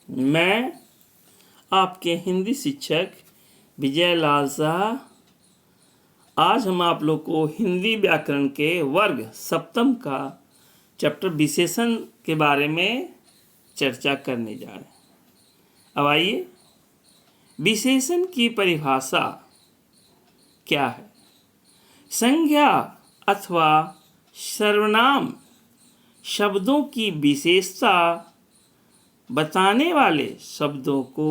मैं आपके हिंदी शिक्षक विजय लाल शाह। आज हम आप लोग को हिंदी व्याकरण के वर्ग सप्तम का चैप्टर विशेषण के बारे में चर्चा करने जा रहे हैं। अब आइए, विशेषण की परिभाषा क्या है। संज्ञा अथवा सर्वनाम शब्दों की विशेषता बताने वाले शब्दों को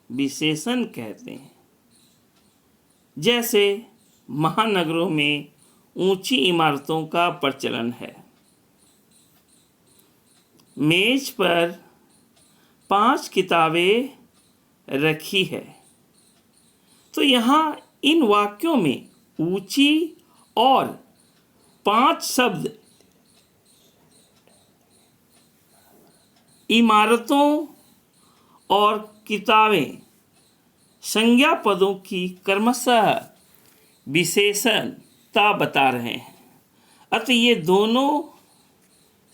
विशेषण कहते हैं। जैसे महानगरों में ऊंची इमारतों का प्रचलन है। मेज पर 5 किताबें रखी है। तो यहाँ इन वाक्यों में ऊंची और 5 शब्द इमारतों और किताबें संज्ञा पदों की क्रमशः विशेषणता बता रहे हैं। अतः ये दोनों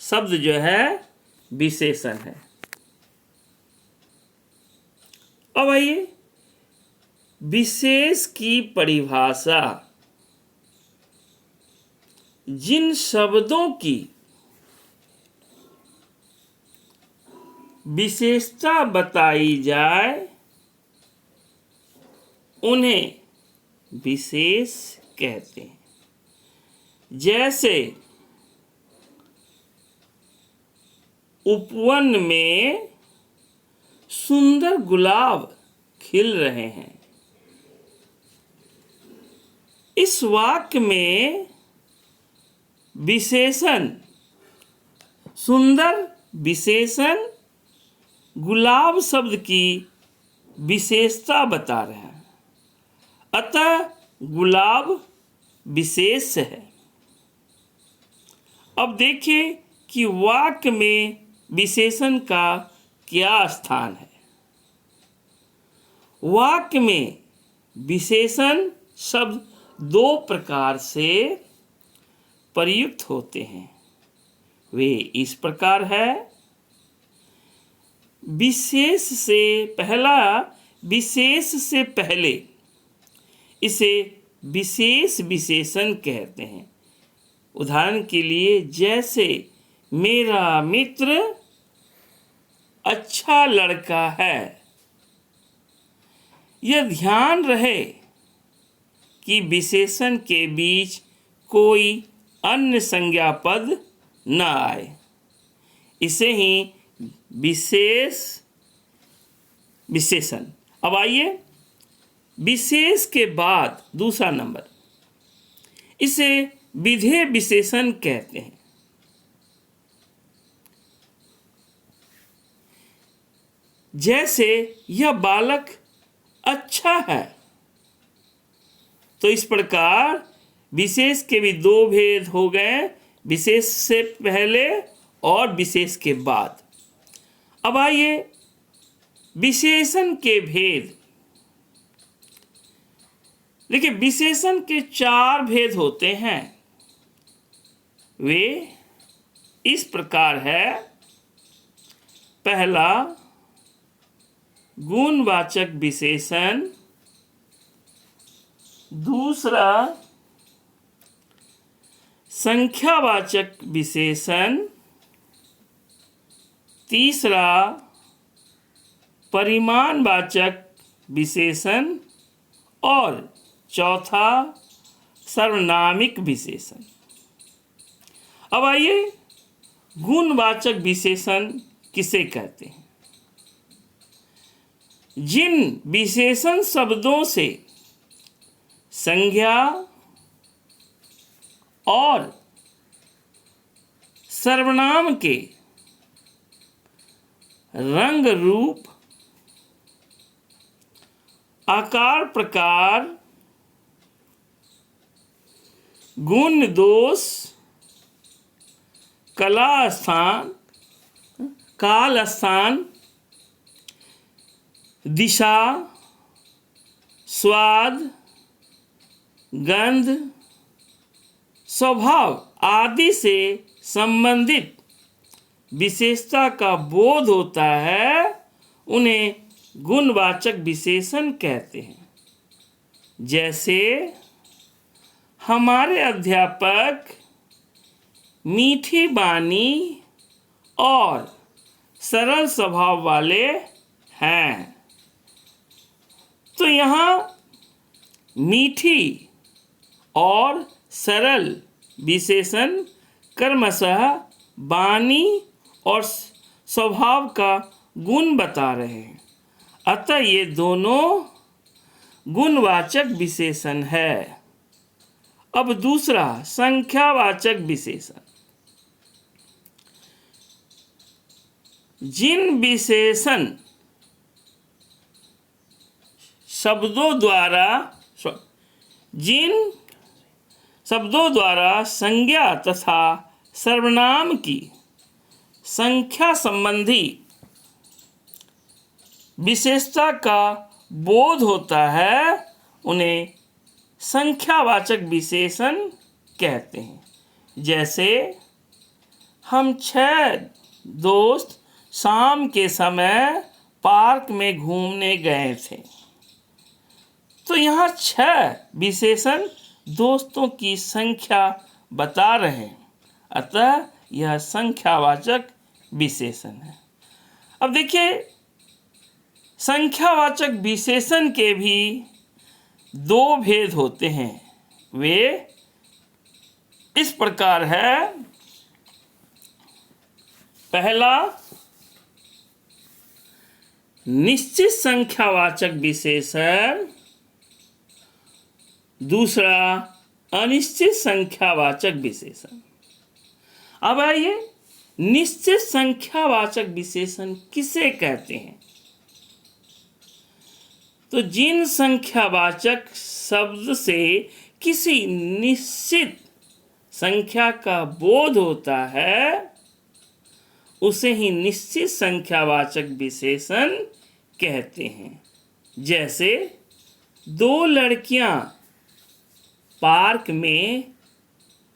शब्द जो है विशेषण है। अब आइए, विशेष की परिभाषा। जिन शब्दों की विशेषता बताई जाए उन्हें विशेष कहते हैं। जैसे उपवन में सुंदर गुलाब खिल रहे हैं। इस वाक्य में विशेषण सुंदर विशेषण गुलाब शब्द की विशेषता बता रहे हैं। अतः गुलाब विशेष है। अब देखिए कि वाक्य में विशेषण का क्या स्थान है। वाक्य में विशेषण शब्द 2 प्रकार से प्रयुक्त होते हैं। वे इस प्रकार है। विशेष से पहले इसे विशेष विशेषण कहते हैं। उदाहरण के लिए, जैसे मेरा मित्र अच्छा लड़का है। यह ध्यान रहे कि विशेषण के बीच कोई अन्य संज्ञा पद न आए। इसे ही विशेषण। अब आइए, विशेष के बाद दूसरा नंबर, इसे विधेय विशेषण कहते हैं। जैसे यह बालक अच्छा है। तो इस प्रकार विशेष के भी 2 भेद हो गए, विशेष से पहले और विशेष के बाद। अब आइए, विशेषण के भेद। देखिए, विशेषण के 4 भेद होते हैं। वे इस प्रकार है। पहला, गुणवाचक विशेषण। दूसरा, संख्यावाचक विशेषण। तीसरा, परिमाणवाचक विशेषण। और चौथा, सर्वनामिक विशेषण। अब आइए, गुणवाचक विशेषण किसे कहते हैं। जिन विशेषण शब्दों से संज्ञा और सर्वनाम के रंग, रूप, आकार, प्रकार, गुण, दोष, कला स्थान, काल स्थान, दिशा, स्वाद, गंध, स्वभाव आदि से संबंधित विशेषता का बोध होता है, उन्हें गुणवाचक विशेषण कहते हैं। जैसे हमारे अध्यापक मीठी वाणी और सरल स्वभाव वाले हैं। तो यहाँ मीठी और सरल विशेषण क्रमशः वाणी और स्वभाव का गुण बता रहे हैं। अतः ये दोनों गुणवाचक विशेषण है। अब दूसरा संख्यावाचक विशेषण। जिन विशेषण शब्दों द्वारा संज्ञा तथा सर्वनाम की संख्या संबंधी विशेषता का बोध होता है, उन्हें संख्यावाचक विशेषण कहते हैं। जैसे हम 6 दोस्त शाम के समय पार्क में घूमने गए थे। तो यहाँ 6 विशेषण दोस्तों की संख्या बता रहे हैं, अतः यह संख्यावाचक विशेषण है। अब देखिए, संख्यावाचक विशेषण के भी 2 भेद होते हैं। वे इस प्रकार है। पहला, निश्चित संख्यावाचक विशेषण। दूसरा, अनिश्चित संख्यावाचक विशेषण। अब आइए, निश्चित संख्यावाचक विशेषण किसे कहते हैं? तो जिन संख्यावाचक शब्द से किसी निश्चित संख्या का बोध होता है, उसे ही निश्चित संख्यावाचक विशेषण कहते हैं। जैसे 2 लड़कियां पार्क में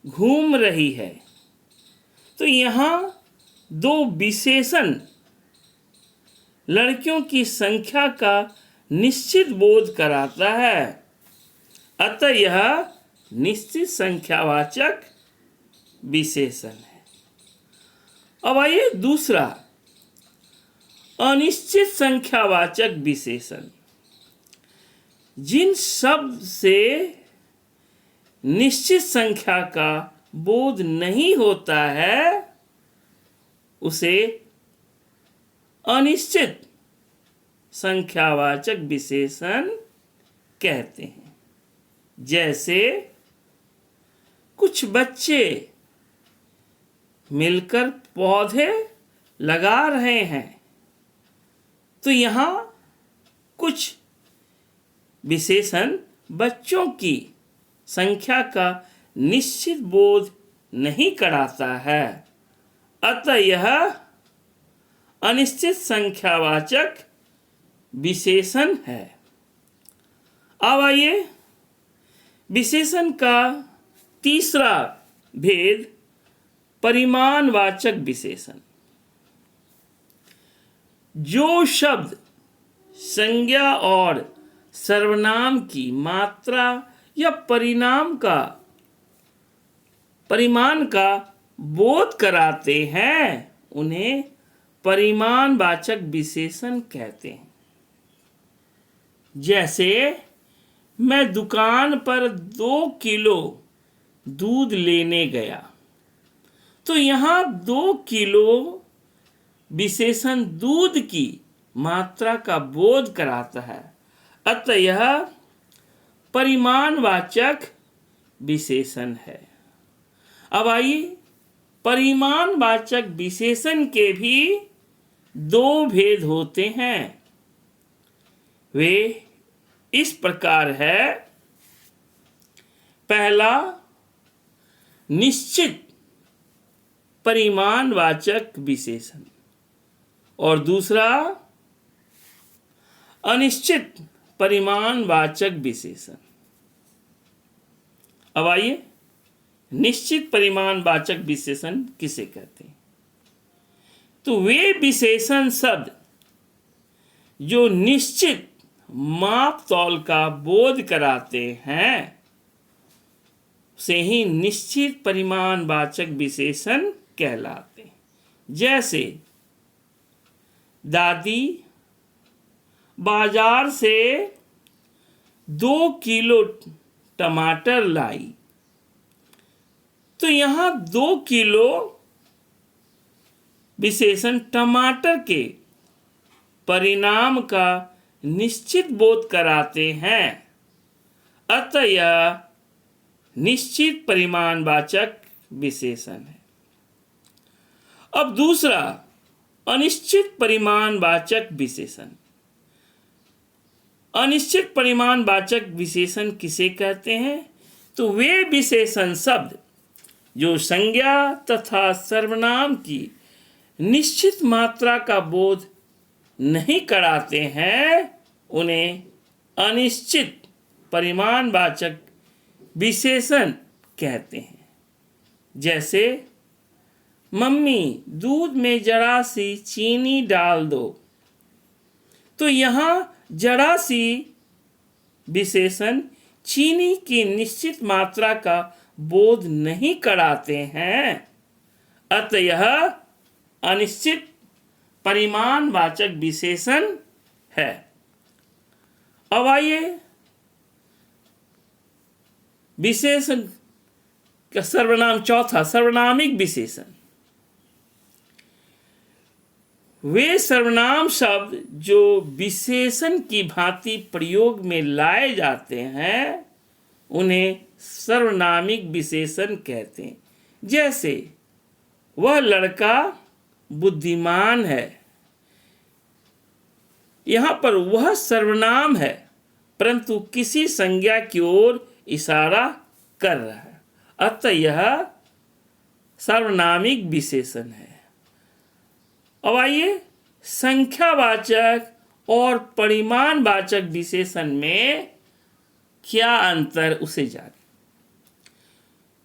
घूम रही है। तो यहाँ 2 विशेषण लड़कियों की संख्या का निश्चित बोध कराता है, अतः यह निश्चित संख्यावाचक विशेषण है। अब आइए दूसरा, अनिश्चित संख्यावाचक विशेषण। जिन शब्द से निश्चित संख्या का बोध नहीं होता है, उसे अनिश्चित संख्यावाचक विशेषण कहते हैं। जैसे कुछ बच्चे मिलकर पौधे लगा रहे हैं। तो यहाँ कुछ विशेषण बच्चों की संख्या का निश्चित बोध नहीं कराता है, अतः यह अनिश्चित संख्यावाचक विशेषण है। अब आइए विशेषण का तीसरा भेद, परिमाणवाचक विशेषण। जो शब्द संज्ञा और सर्वनाम की मात्रा या परिमाण का बोध कराते हैं, उन्हें परिमाणवाचक विशेषण कहते हैं। जैसे मैं दुकान पर 2 किलो दूध लेने गया। तो यहाँ 2 किलो विशेषण दूध की मात्रा का बोध कराता है, अतः यह परिमाणवाचक विशेषण है। अब आइए, परिमाणवाचक विशेषण के भी 2 भेद होते हैं। वे इस प्रकार है। पहला, निश्चित परिमाणवाचक विशेषण और दूसरा अनिश्चित परिमाणवाचक विशेषण। अब आइए, निश्चित परिमाणवाचक विशेषण किसे कहते हैं? तो वे विशेषण शब्द जो निश्चित माप तौल का बोध कराते हैं से ही निश्चित परिमाणवाचक विशेषण कहलाते हैं। जैसे दादी बाजार से 2 किलो टमाटर लाई, तो यहाँ 2 किलो विशेषण टमाटर के परिणाम का निश्चित बोध कराते हैं, अतः यह निश्चित परिमाणवाचक विशेषण है। अब दूसरा अनिश्चित परिमाणवाचक विशेषण। अनिश्चित परिमाणवाचक विशेषण किसे कहते हैं? तो वे विशेषण शब्द जो संज्ञा तथा सर्वनाम की निश्चित मात्रा का बोध नहीं कराते हैं, उन्हें अनिश्चित परिमाणवाचक विशेषण कहते हैं। जैसे मम्मी दूध में जरा सी चीनी डाल दो, तो यहाँ जरा सी विशेषण चीनी की निश्चित मात्रा का बोध नहीं कराते हैं, अतः यह अनिश्चित परिमाणवाचक विशेषण है। अब आइए विशेषण का सर्वनाम चौथा, सर्वनामिक विशेषण। वे सर्वनाम शब्द जो विशेषण की भांति प्रयोग में लाए जाते हैं, उन्हें सर्वनामिक विशेषण कहते हैं। जैसे वह लड़का बुद्धिमान है, यहाँ पर वह सर्वनाम है परंतु किसी संज्ञा की ओर इशारा कर रहा है, अतः यह सार्वनामिक विशेषण है। अब आइए संख्यावाचक और परिमाणवाचक विशेषण में क्या अंतर उसे जाने।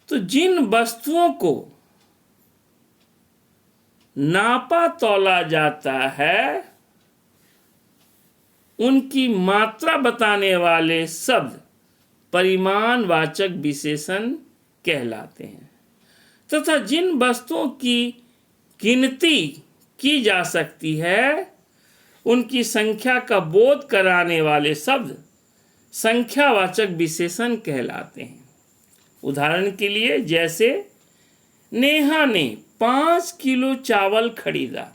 तो जिन वस्तुओं को नापा तौला जाता है, उनकी मात्रा बताने वाले शब्द परिमाणवाचक विशेषण कहलाते हैं, तथा जिन वस्तुओं की गिनती की जा सकती है, उनकी संख्या का बोध कराने वाले शब्द संख्यावाचक विशेषण कहलाते हैं। उदाहरण के लिए जैसे नेहा ने 5 किलो चावल खरीदा,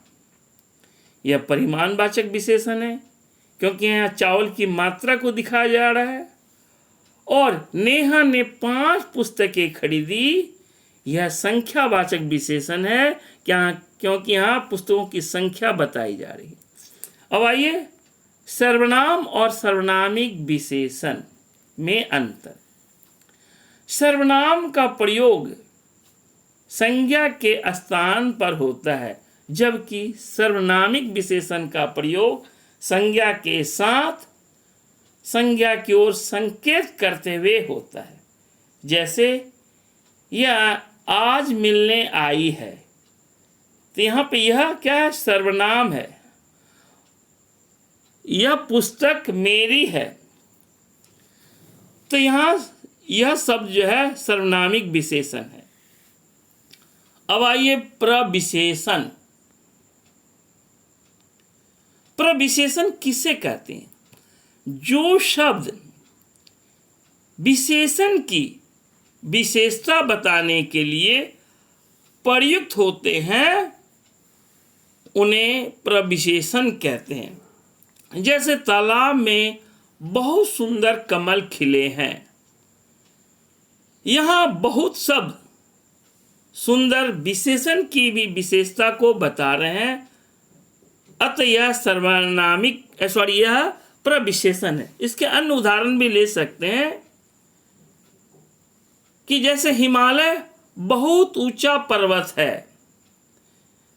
यह परिमाणवाचक विशेषण है क्योंकि यहाँ चावल की मात्रा को दिखाया जा रहा है। और नेहा ने 5 पुस्तकें खरीदी, यह संख्यावाचक विशेषण है क्योंकि यहाँ पुस्तकों की संख्या बताई जा रही है। अब आइए सर्वनाम और सर्वनामिक विशेषण में अंतर। सर्वनाम का प्रयोग संज्ञा के स्थान पर होता है, जबकि सर्वनामिक विशेषण का प्रयोग संज्ञा के साथ संज्ञा की ओर संकेत करते हुए होता है। जैसे यह आज मिलने आई है, तो यहाँ पे यह क्या है? सर्वनाम है। यह पुस्तक मेरी है, तो यहाँ यह शब्द जो है सर्वनामिक विशेषण है। अब आइए प्रविशेषण। प्रविशेषण किसे कहते हैं? जो शब्द विशेषण की विशेषता बताने के लिए प्रयुक्त होते हैं, उन्हें प्रविशेषण कहते हैं। जैसे तालाब में बहुत सुंदर कमल खिले हैं, यहाँ बहुत शब्द सुंदर विशेषण की भी विशेषता को बता रहे हैं, अतः यह प्रविशेषण है। इसके अन्य उदाहरण भी ले सकते हैं कि जैसे हिमालय बहुत ऊंचा पर्वत है,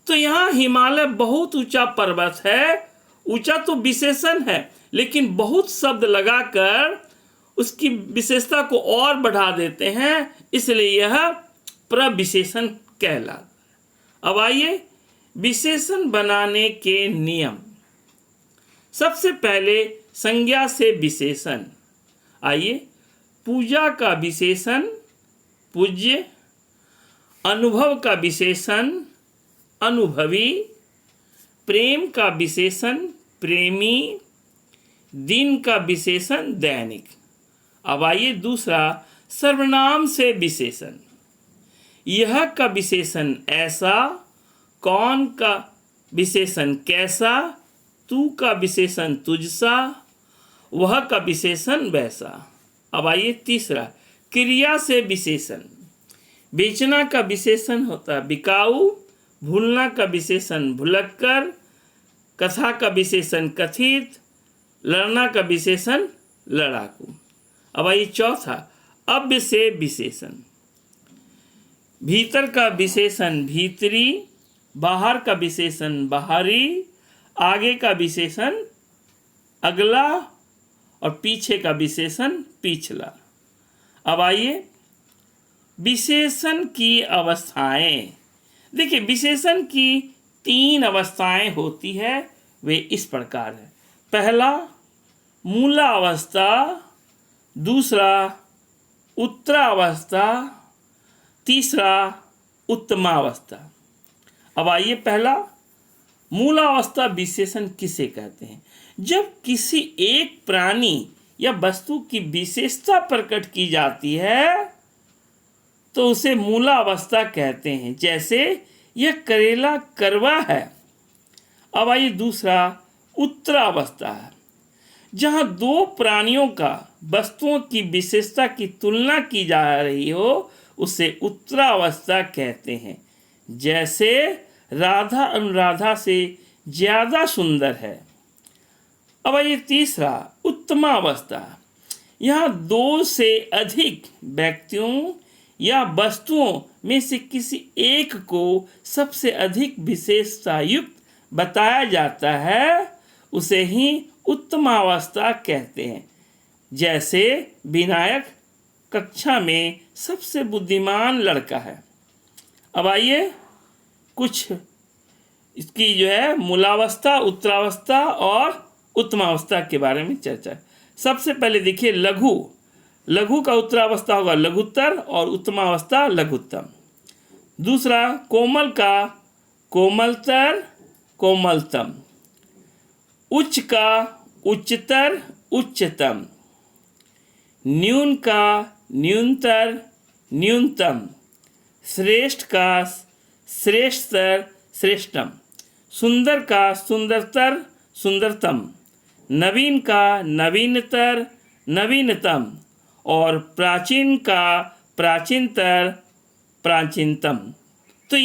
तो यहाँ हिमालय बहुत ऊंचा पर्वत है, ऊंचा तो विशेषण है लेकिन बहुत शब्द लगाकर उसकी विशेषता को और बढ़ा देते हैं, इसलिए यह प्रविशेषण कहलाता है। अब आइए विशेषण बनाने के नियम। सबसे पहले संज्ञा से विशेषण। आइए, पूजा का विशेषण पूज्य, अनुभव का विशेषण अनुभवी, प्रेम का विशेषण प्रेमी, दिन का विशेषण दैनिक। अब आइए दूसरा, सर्वनाम से विशेषण। यह का विशेषण ऐसा, कौन का विशेषण कैसा, तू का विशेषण तुझसा, वह का विशेषण वैसा। अब आइए तीसरा, क्रिया से विशेषण। बेचना का विशेषण होता है बिकाऊ, भूलना का विशेषण भुलक्कर, कथा का विशेषण कथित, लड़ना का विशेषण लड़ाकू। अब आइए चौथा, अव्य से विशेषण। भीतर का विशेषण भीतरी, बाहर का विशेषण बाहरी, आगे का विशेषण अगला और पीछे का विशेषण पिछला। अब आइए विशेषण की अवस्थाएं। देखिए, विशेषण की 3 अवस्थाएं होती है, वे इस प्रकार है। पहला मूलावस्था, दूसरा उत्तरावस्था, तीसरा उत्तमावस्था। अब आइए पहला, मूलावस्था विशेषण किसे कहते हैं? जब किसी एक प्राणी या वस्तु की विशेषता प्रकट की जाती है तो उसे मूलावस्था कहते हैं। जैसे यह करेला करवा है। अब आइए दूसरा, उत्तरावस्था है, जहां 2 प्राणियों का वस्तुओं की विशेषता की तुलना की जा रही हो, उसे उत्तरावस्था कहते हैं। जैसे राधा अनुराधा से ज्यादा सुंदर है। अब आइए तीसरा, उत्तमावस्था। यहाँ 2 से अधिक व्यक्तियों या वस्तुओं में से किसी एक को सबसे अधिक विशेषता युक्त बताया जाता है, उसे ही उत्तमावस्था कहते हैं। जैसे विनायक कक्षा में सबसे बुद्धिमान लड़का है। अब आइए कुछ इसकी मूलावस्था, उत्तरावस्था और उत्तमावस्था के बारे में चर्चा। सबसे पहले देखिए लघु। लघु का उत्तरावस्था होगा लघुत्तर और उत्तमावस्था लघुत्तम। दूसरा, कोमल का कोमलतर कोमलतम। उच्च का उच्चतर उच्चतम। न्यून का न्यूनतर न्यूनतम। श्रेष्ठ का श्रेष्ठतर श्रेष्ठतम। सुंदर का सुंदरतर सुंदरतम। नवीन का नवीनतर नवीनतम। और प्राचीन का प्राचीनतर प्राचीनतम। तो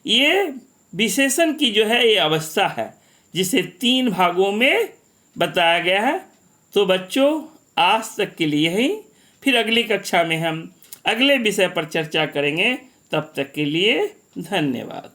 ये विशेषण की ये अवस्था है, जिसे 3 भागों में बताया गया है। तो बच्चों, आज तक के लिए ही, फिर अगली कक्षा में हम अगले विषय पर चर्चा करेंगे। तब तक के लिए धन्यवाद।